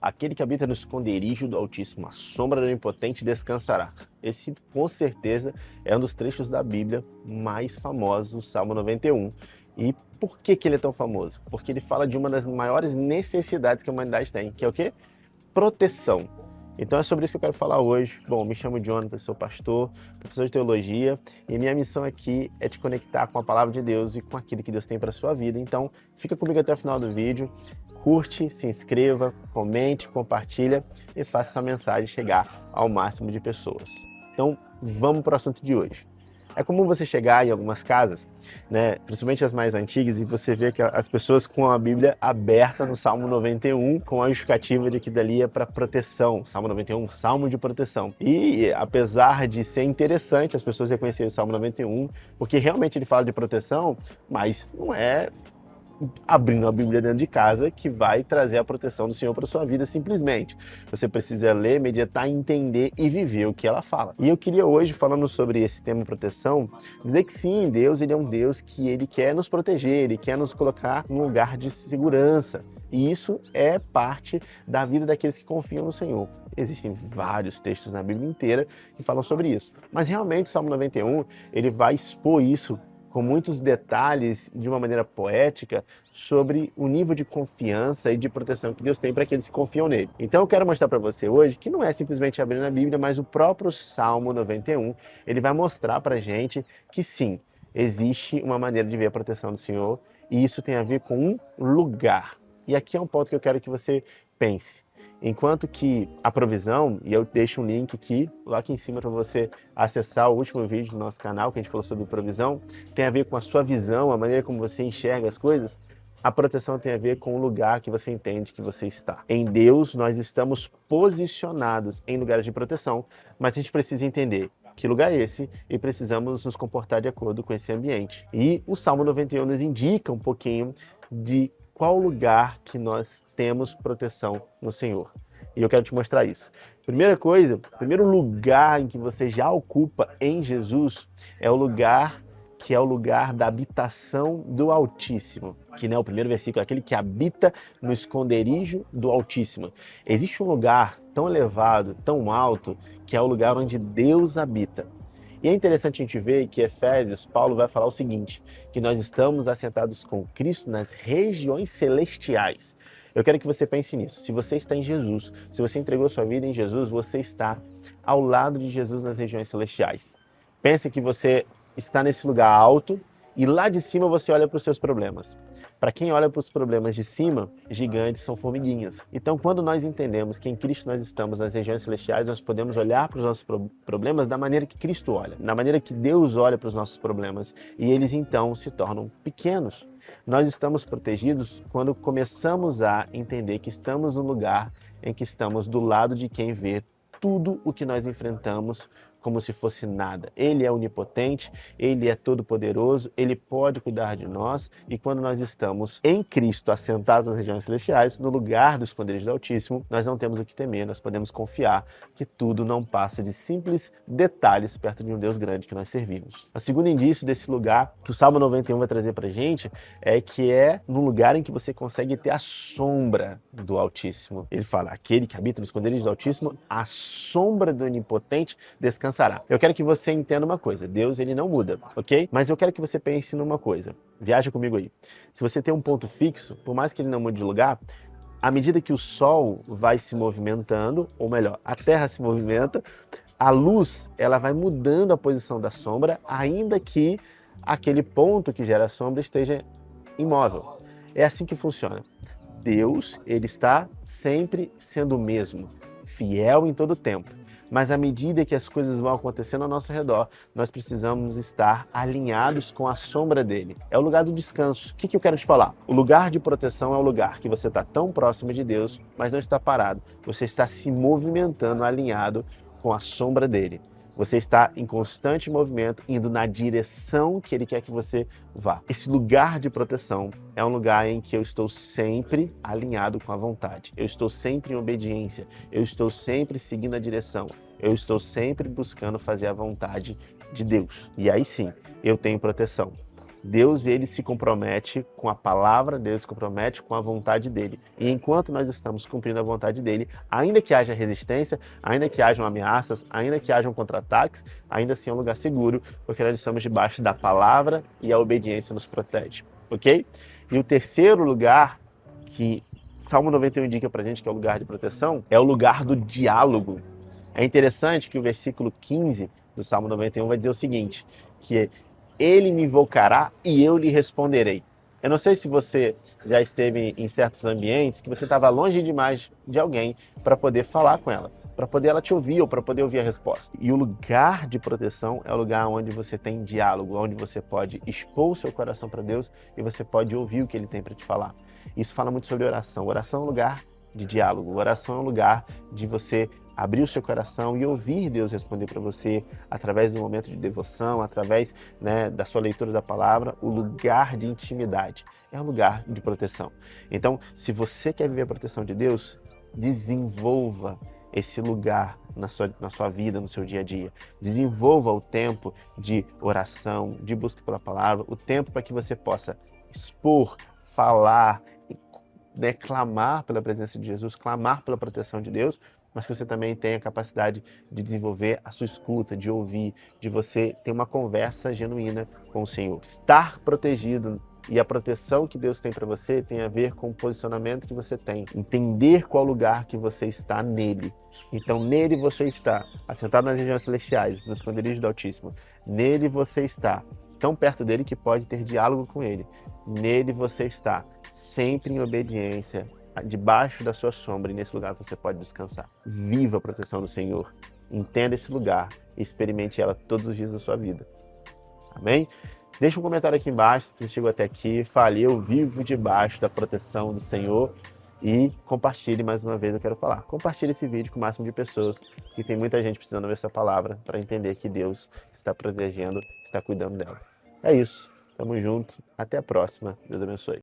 aquele que habita no esconderijo do Altíssimo, a sombra do Onipotente descansará. Esse, com certeza, é um dos trechos da Bíblia mais famosos, o Salmo 91. E por que ele é tão famoso? Porque ele fala de uma das maiores necessidades que a humanidade tem, que é o quê? Proteção. Então é sobre isso que eu quero falar hoje. Bom, me chamo Jonathan, sou pastor, professor de teologia, e minha missão aqui é te conectar com a palavra de Deus e com aquilo que Deus tem para a sua vida. Então, fica comigo até o final do vídeo, curte, se inscreva, comente, compartilha e faça essa mensagem chegar ao máximo de pessoas. Então, vamos para o assunto de hoje. É comum você chegar em algumas casas, né, principalmente as mais antigas, e você vê que as pessoas com a Bíblia aberta no Salmo 91, com a justificativa de que dali é para proteção. Salmo 91, Salmo de proteção. E apesar de ser interessante as pessoas reconhecerem o Salmo 91, porque realmente ele fala de proteção, mas não é abrindo a Bíblia dentro de casa que vai trazer a proteção do Senhor para sua vida simplesmente. Você precisa ler, meditar, entender e viver o que ela fala. E eu queria hoje, falando sobre esse tema proteção, dizer que sim, Deus, ele é um Deus que ele quer nos proteger, ele quer nos colocar num lugar de segurança. E isso é parte da vida daqueles que confiam no Senhor. Existem vários textos na Bíblia inteira que falam sobre isso. Mas realmente o Salmo 91, ele vai expor isso com muitos detalhes, de uma maneira poética, sobre o nível de confiança e de proteção que Deus tem para aqueles que confiam nele. Então eu quero mostrar para você hoje que não é simplesmente abrir na Bíblia, mas o próprio Salmo 91, ele vai mostrar para a gente que sim, existe uma maneira de ver a proteção do Senhor, e isso tem a ver com um lugar. E aqui é um ponto que eu quero que você pense. Enquanto que a provisão, e eu deixo um link aqui em cima para você acessar o último vídeo do nosso canal, que a gente falou sobre provisão, tem a ver com a sua visão, a maneira como você enxerga as coisas. A proteção tem a ver com o lugar que você entende que você está. Em Deus, nós estamos posicionados em lugares de proteção, mas a gente precisa entender que lugar é esse e precisamos nos comportar de acordo com esse ambiente. E o Salmo 91 nos indica um pouquinho de qual lugar que nós temos proteção no Senhor. E eu quero te mostrar isso. Primeira coisa, primeiro lugar em que você já ocupa em Jesus é o lugar que é o lugar da habitação do Altíssimo. Que, né, o primeiro versículo é aquele que habita no esconderijo do Altíssimo. Existe um lugar tão elevado, tão alto, que é o lugar onde Deus habita. E é interessante a gente ver que Efésios, Paulo vai falar o seguinte, que nós estamos assentados com Cristo nas regiões celestiais. Eu quero que você pense nisso. Se você está em Jesus, se você entregou sua vida em Jesus, você está ao lado de Jesus nas regiões celestiais. Pense que você está nesse lugar alto e lá de cima você olha para os seus problemas. Para quem olha para os problemas de cima, gigantes são formiguinhas. Então, quando nós entendemos que em Cristo nós estamos nas regiões celestiais, nós podemos olhar para os nossos problemas da maneira que Cristo olha, da maneira que Deus olha para os nossos problemas, e eles então se tornam pequenos. Nós estamos protegidos quando começamos a entender que estamos no lugar em que estamos do lado de quem vê tudo o que nós enfrentamos como se fosse nada. Ele é onipotente, ele é todo-poderoso, ele pode cuidar de nós, e quando nós estamos em Cristo, assentados nas regiões celestiais, no lugar do esconderijo do Altíssimo, nós não temos o que temer, nós podemos confiar que tudo não passa de simples detalhes perto de um Deus grande que nós servimos. O segundo indício desse lugar que o Salmo 91 vai trazer pra gente é que é no lugar em que você consegue ter a sombra do Altíssimo. Ele fala, aquele que habita no esconderijo do Altíssimo, a sombra do Onipotente descansará. Eu quero que você entenda uma coisa, Deus ele não muda, ok? Mas eu quero que você pense numa coisa, viaja comigo aí. Se você tem um ponto fixo, por mais que ele não mude de lugar, à medida que o Sol vai se movimentando, ou melhor, a Terra se movimenta, a luz ela vai mudando a posição da sombra, ainda que aquele ponto que gera a sombra esteja imóvel. É assim que funciona. Deus ele está sempre sendo o mesmo, fiel em todo o tempo. Mas à medida que as coisas vão acontecendo ao nosso redor, nós precisamos estar alinhados com a sombra dele. É o lugar do descanso. O que eu quero te falar? O lugar de proteção é o lugar que você está tão próximo de Deus, mas não está parado. Você está se movimentando alinhado com a sombra dele. Você está em constante movimento, indo na direção que Ele quer que você vá. Esse lugar de proteção é um lugar em que eu estou sempre alinhado com a vontade. Eu estou sempre em obediência. Eu estou sempre seguindo a direção. Eu estou sempre buscando fazer a vontade de Deus. E aí sim, eu tenho proteção. Deus, ele se compromete com a palavra, Deus se compromete com a vontade dele. E enquanto nós estamos cumprindo a vontade dele, ainda que haja resistência, ainda que hajam ameaças, ainda que hajam contra-ataques, ainda assim é um lugar seguro, porque nós estamos debaixo da palavra e a obediência nos protege, ok? E o terceiro lugar que Salmo 91 indica pra gente que é o lugar de proteção é o lugar do diálogo. É interessante que o versículo 15 do Salmo 91 vai dizer o seguinte, que ele me invocará e eu lhe responderei. Eu não sei se você já esteve em certos ambientes que você estava longe demais de alguém para poder falar com ela, para poder ela te ouvir ou para poder ouvir a resposta. E o lugar de proteção é o lugar onde você tem diálogo, onde você pode expor o seu coração para Deus e você pode ouvir o que ele tem para te falar. Isso fala muito sobre oração. Oração é um lugar de diálogo. Oração é um lugar de você abrir o seu coração e ouvir Deus responder para você através do momento de devoção, através, né, da sua leitura da palavra. O lugar de intimidade é um lugar de proteção. Então, se você quer viver a proteção de Deus, desenvolva esse lugar na sua vida, no seu dia a dia. Desenvolva o tempo de oração, de busca pela palavra, o tempo para que você possa expor, falar, né, clamar pela presença de Jesus, clamar pela proteção de Deus, mas que você também tenha a capacidade de desenvolver a sua escuta, de ouvir, de você ter uma conversa genuína com o Senhor. Estar protegido e a proteção que Deus tem para você tem a ver com o posicionamento que você tem, entender qual lugar que você está nele. Então, nele você está, assentado nas regiões celestiais, no esconderijo do Altíssimo. Nele você está, tão perto dele que pode ter diálogo com ele. Nele você está, sempre em obediência, debaixo da sua sombra, e nesse lugar você pode descansar. Viva a proteção do Senhor, entenda esse lugar e experimente ela todos os dias da sua vida. Amém? Deixa um comentário aqui embaixo, se você chegou até aqui, fale, eu vivo debaixo da proteção do Senhor, e compartilhe mais uma vez, eu quero falar. Compartilhe esse vídeo com o máximo de pessoas, que tem muita gente precisando ver essa palavra para entender que Deus está protegendo, está cuidando dela. É isso, tamo junto, até a próxima, Deus abençoe.